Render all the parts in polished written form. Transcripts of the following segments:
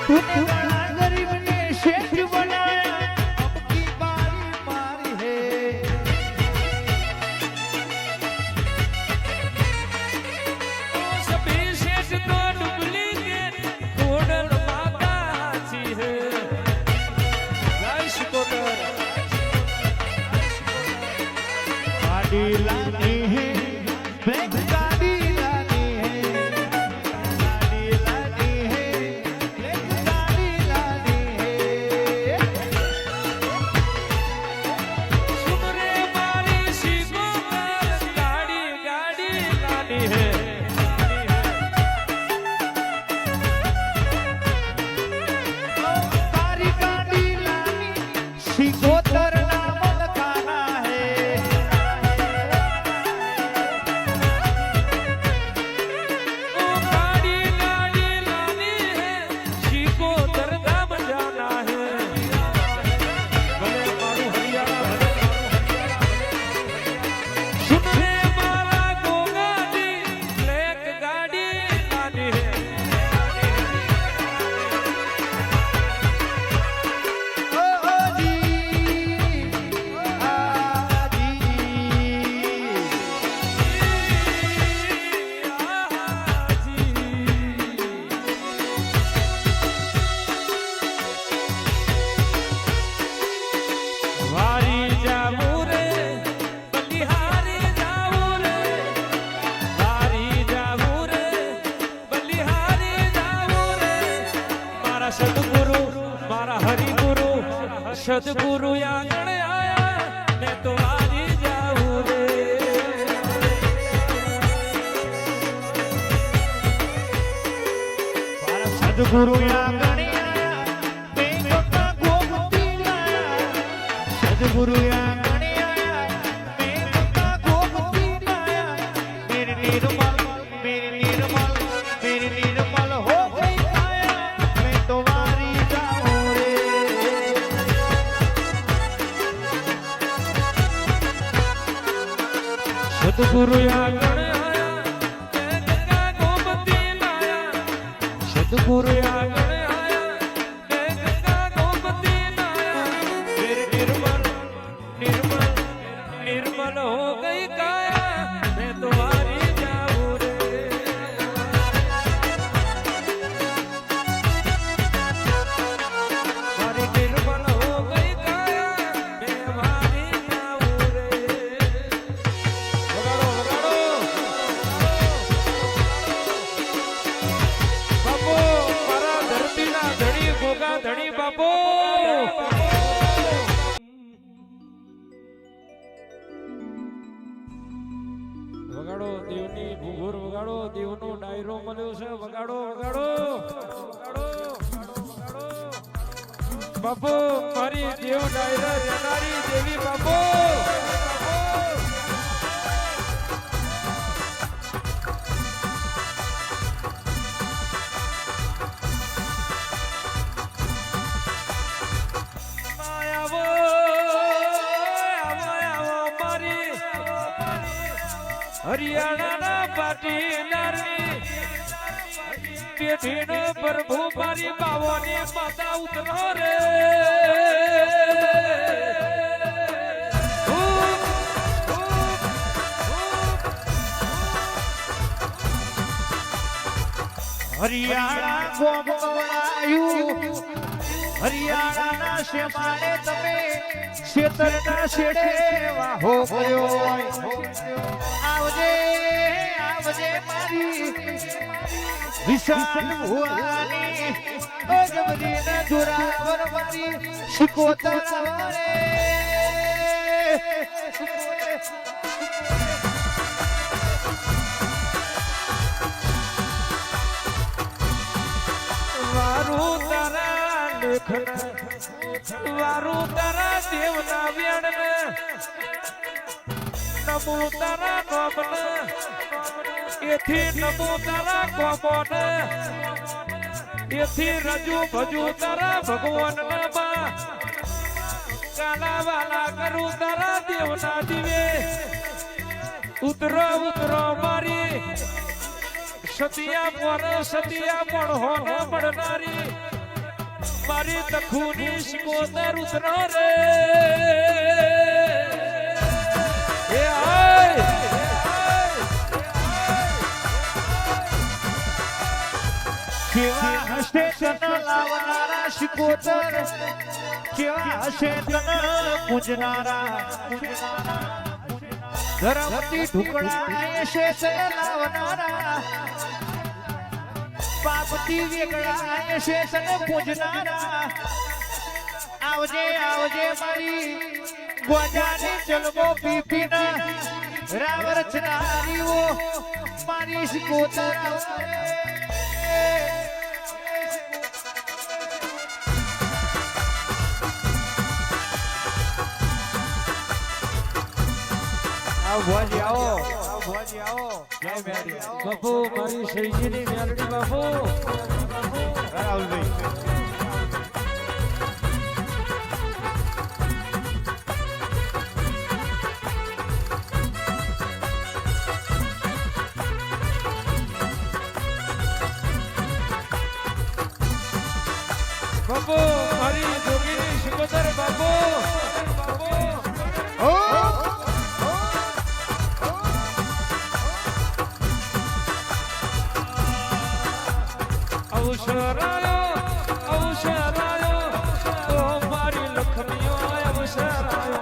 तूने बड़ा गरीब ने शेख बनाया, अब की बारी मारी है। सभी शेष तो डुप्लीकेट गोल्डन माता सी है। जय शिकोतर। गाड़ी लानी है, ब्लैक गाड़ी लानी है, गाड़ी लानी है, ब्लैक गाड़ी लानी है। सुन रे मारी शिकोतर गाड़ी गाड़ी लानी है। तारी गाड़ी लानी शिकोतर नाम लखाना है। ओ गाड़ी गाड़ी लानी है, शिकोतर धाम जाना है। भले मारू हरियाणा सुन रे मारा गोगा जी ब्लैक गाड़ी लानी है। ओ जी, आ जी। वारी जाऊ रे बलिहारी जाऊ रे, वारी जाऊ रे बलिहारी जाऊ रे। मारा सदगुरु मारा हरिगुरु सदगुरु आंगण आया, मैं तो वारी जाऊ रे। सदगुरु आंगणे आया, मैं गंगा गोमती लाया। सदगुरु आंगणे आया, मैं गंगा गोमती लाया। मेरे निर्मल हो गई काया, मैं तो वारी जाऊं रे। सदगुरु आंगण आया, मैं गंगा गोमती लाया। सदगुरु आंगण आया, मैं गंगा गोमती लाया। फिर निर्मल हो गई काया, मैं तुम्हारी जाऊं रे। मारी निर्मल हो गई काया, मैं तुम्हारी जाऊं रे। વગાડો વગાડો બાપો, મારા ધરતીના ધણી ગોગા ધણી બાપો। વગાડો દેવની ભૂગોર, વગાડો દેવનો ડાયરો મળ્યો છે। વગાડો વગાડો વગાડો બાપો, મારી દેવ ડાયરા જનારી દેવી બાપો। હરિયાણાના પાટીદારની પેઢીનો પ્રભુ મારી બાવોની માતા ઉતરો રે। હરિયાણા ગોમ કવડાયું, હરિયાણાના શેમાડે તમે શેતરના શેડે વાહો કર્યો। આવજે આવજે મારી વિશાળ ભુવાની, ઓ જબરીના જોરાવર મારી શિકોતર રે। વારું તારા લેખના, વારું તારા દેવના વેણને, નમો તારા નોમને, એથી નમો તારા કોમોને, એથી રજુ ભજુ તારા ભગવાનના બા, કાલા વાલા કરું તારા દેવના દિવે। ઉતરો ઉતરો મારી સતિયા પણ હો ન મળનારી મારી તખુની શિકોતર ઉતરો રે એ આય કેવા હશે તન લાવનારા શિકોતર કેવા હશે તન પૂજનારા ધરમથી ઢુકડા હશે તન લાવનારા પાપથી વેગળા હશે તન પૂજનારા આવજે આવજે મારી ગોજાની ચલમો પીપીના રામ રચનારીઓ મારી શિકોતર ભુવાજી આવો ભુવાજી આવો જય મેરી બાપુ મારી શૈજીની મેલડી બાપુ રાહુલભાઈ બાપુ મારી જોગીની શિકોતર બાપુ અવસરાયો અવસરાયો તો મારી લખનીઓ અવસરાયો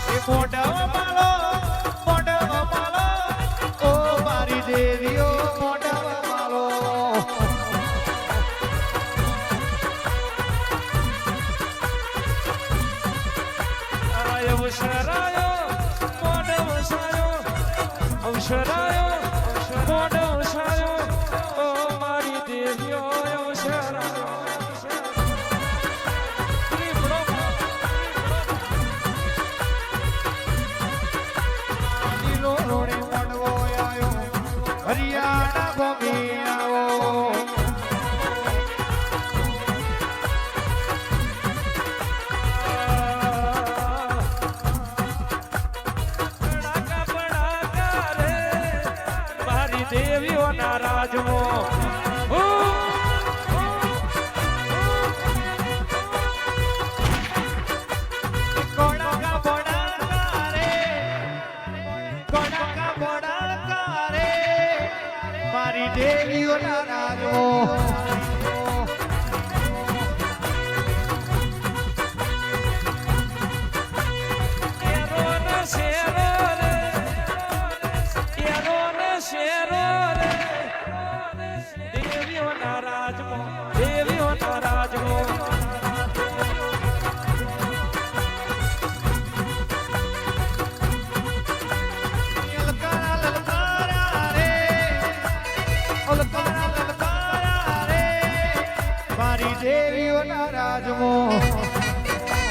એ મોઢા માળો ઓ મારી દેવીઓ મોઢા માળો અવસરાયો અવસરાયો મોઢ અવસરાયો ઓ મારી દેવીઓ અવસરાયો લીલો રોડે મોડવો આયો હરિયાણા ભમી આવો દેવીઓના રાજમાં કોણકા બોડાકા રે કોણકા બોડાકા રે મારી દેવીઓના રાજો મારી દેવીઓના રાજમો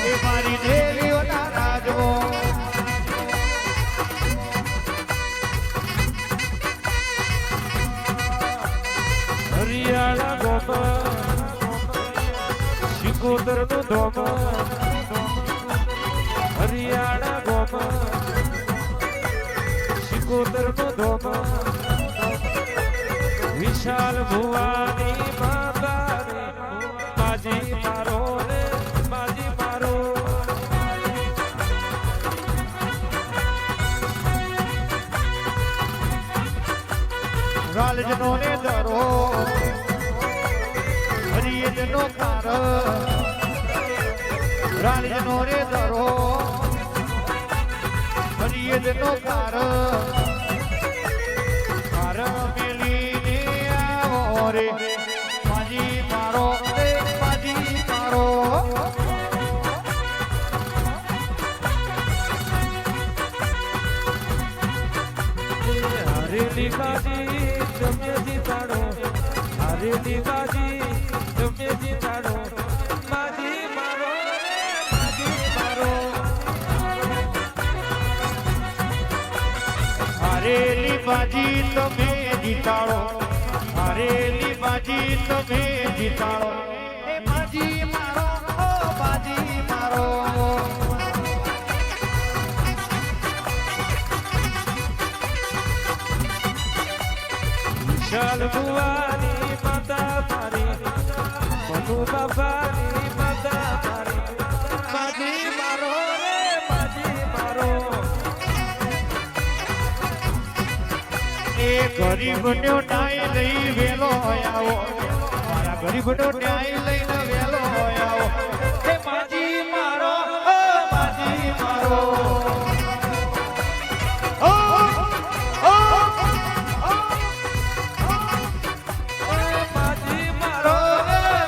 એ મારી દેવીઓના રાજમો હરિયાળા ગોપા શિકોતર નું ધોમ હરિયાળા ગોપા શિકોતર નું ધોમ વિશાલ ભુવાની માતા માજી મારો રે માજી મારો રાલજનો ને દરો હરિયજનો કાર રાલજનો રે દરો હરિયજનો કાર કાર મેલીને આવો રે માજી મારો રે માજી મારો હરેલી બાજી તમે જીતાડો હરેલી બાજી તમે જીતાડો માજી મારો રે માજી મારો હરેલી બાજી તમે જીતાડો હરેલી બાજી તમે જીતાડો એ બાજી મારો ઓ બાજી મારો વિઠ્ઠલ ભુવાની માતા મારી મનુ બાપાની માતા મારી માજી મારો રે માજી મારો એ ગરીબનો ન્યાય લઈ વેલો આવો મારા ગરીબનો ન્યાય લઈને વેલો આવો